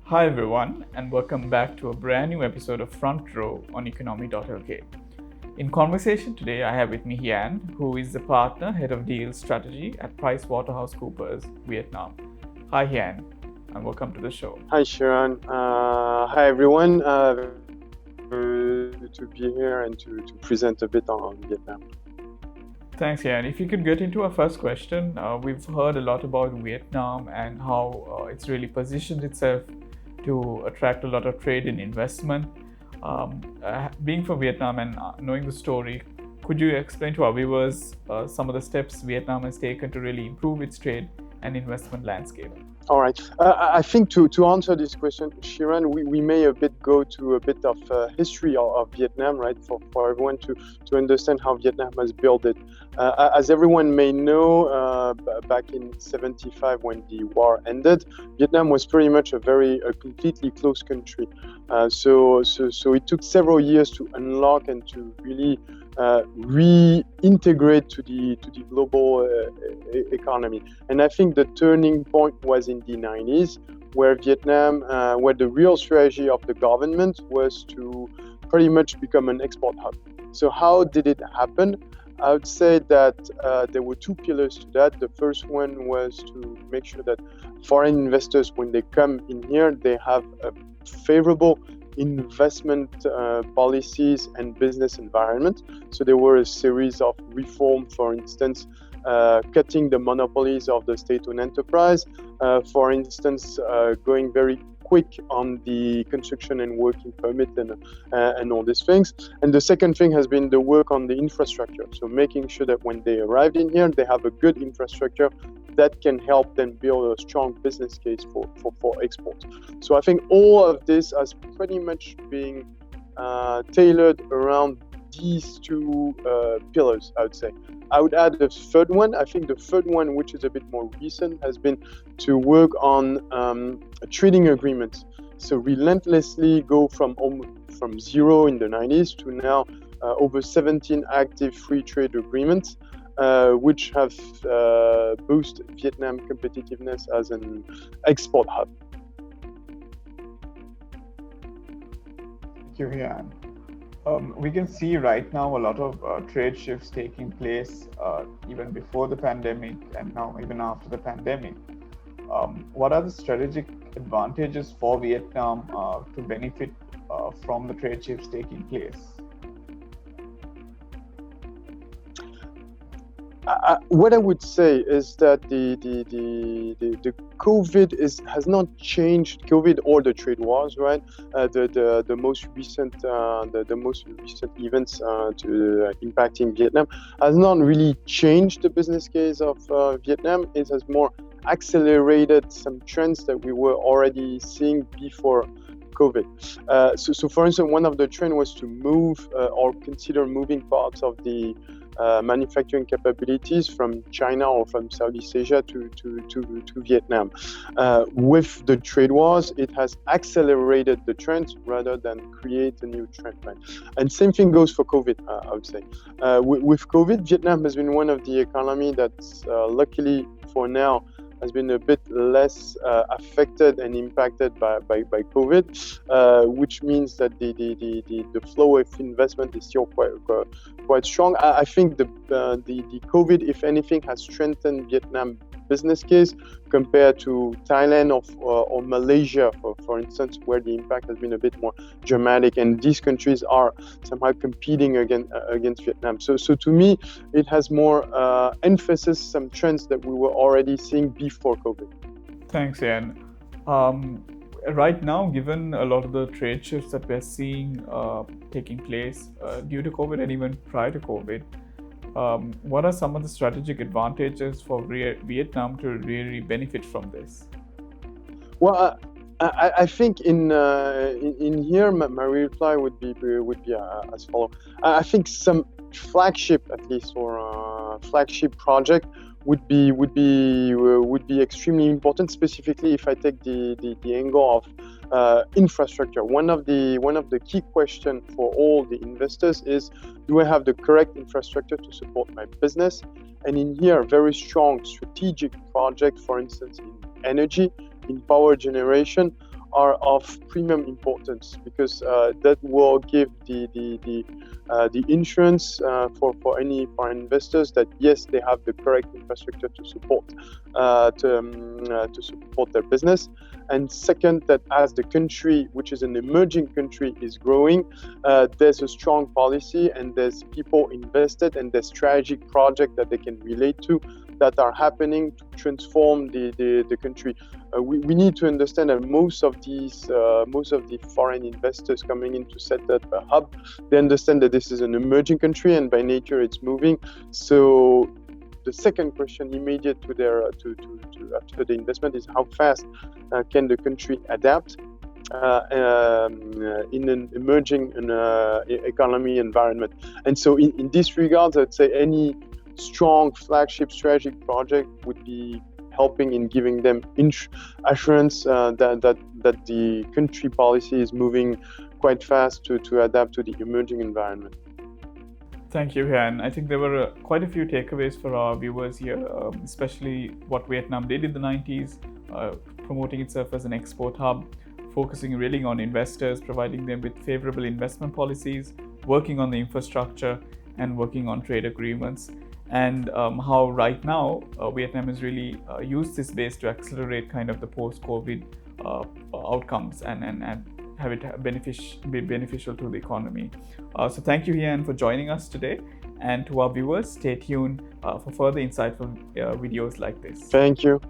Hi everyone, and welcome back to a brand new episode of Front Row on Economy.lk. In conversation today, I have with me Hien, who is the partner, head of deal strategy at PwC Vietnam. Hi Hien, and welcome to the show. Hi Sharon. Hi everyone. To be here and to present a bit on Vietnam. Thanks, Hien. If you could get into our first question, we've heard a lot about Vietnam and how it's really positioned itself to attract a lot of trade and investment. Being from Vietnam and knowing the story, could you explain to our viewers some of the steps Vietnam has taken to really improve its trade and investment landscape? All right. I think to answer this question, Sharon, we may a bit go to a bit of history of Vietnam, right? For everyone to understand how Vietnam has built it. As everyone may know, back in '75 when the war ended, Vietnam was pretty much a completely closed country. So it took several years to unlock and to really reintegrate to the global economy. And I think the turning point was in the 90s, where Vietnam, where the real strategy of the government was to pretty much become an export hub. So how did it happen? I would say that there were two pillars to that. The first one was to make sure that foreign investors, when they come in here, they have a favorable investment policies and business environment. So there were a series of reforms, for instance, cutting the monopolies of the state-owned enterprise, for instance, going very quick on the construction and working permit and all these things. And the second thing has been the work on the infrastructure. So making sure that when they arrived in here, they have a good infrastructure that can help them build a strong business case for export. So I think all of this has pretty much been tailored around these two pillars, I would say. I would add the third one. I think the third one, which is a bit more recent, has been to work on trading agreements. So relentlessly go from zero in the 90s to now over 17 active free trade agreements, which have boosted Vietnam competitiveness as an export hub. Thank you, Hien. We can see right now a lot of trade shifts taking place even before the pandemic and now even after the pandemic. What are the strategic advantages for Vietnam to benefit from the trade shifts taking place? What I would say is that the COVID has not changed COVID or the trade wars, right? The most recent events impacting Vietnam has not really changed the business case of Vietnam. It has more accelerated some trends that we were already seeing before COVID. So for instance, one of the trends was to move or consider moving parts of the manufacturing capabilities from China or from Southeast Asia to Vietnam. With the trade wars, it has accelerated the trend rather than create a new trend. Right? And same thing goes for COVID, I would say. With COVID, Vietnam has been one of the economy that's luckily for now has been a bit less affected and impacted by COVID, which means that the flow of investment is still quite strong. I think the COVID, if anything, has strengthened Vietnam business case compared to Thailand or Malaysia, for instance, where the impact has been a bit more dramatic, and these countries are somehow competing against Vietnam. So to me, it has more emphasis some trends that we were already seeing before COVID. Thanks, Ian. Right now, given a lot of the trade shifts that we're seeing taking place due to COVID and even prior to COVID, what are some of the strategic advantages for Vietnam to really benefit from this? Well, I think in here my reply would be as follows. I think some flagship, at least, or flagship project would be extremely important. Specifically, if I take the angle of infrastructure, one of the key questions for all the investors is: do I have the correct infrastructure to support my business? And in here, very strong strategic project, for instance, in energy, in power generation, are of premium importance, because that will give the insurance for any foreign investors that yes, they have the correct infrastructure to support their business. And second, that as the country, which is an emerging country, is growing, there's a strong policy and there's people invested and there's strategic projects that they can relate to that are happening to transform the country. We need to understand that most of the foreign investors coming in to set up a hub, they understand that this is an emerging country and by nature it's moving. So the second question immediate to their to after the investment is how fast can the country adapt in an emerging economy environment. And so in this regard, I'd say any strong flagship strategic project would be helping in giving them assurance that the country policy is moving quite fast to adapt to the emerging environment. Thank you, Hien. I think there were quite a few takeaways for our viewers here, especially what Vietnam did in the 90s, promoting itself as an export hub, focusing really on investors, providing them with favorable investment policies, working on the infrastructure, and working on trade agreements. And how right now Vietnam has really used this base to accelerate kind of the post-COVID outcomes and have it be beneficial to the economy. So thank you, Hien, for joining us today. And to our viewers, stay tuned for further insightful videos like this. Thank you.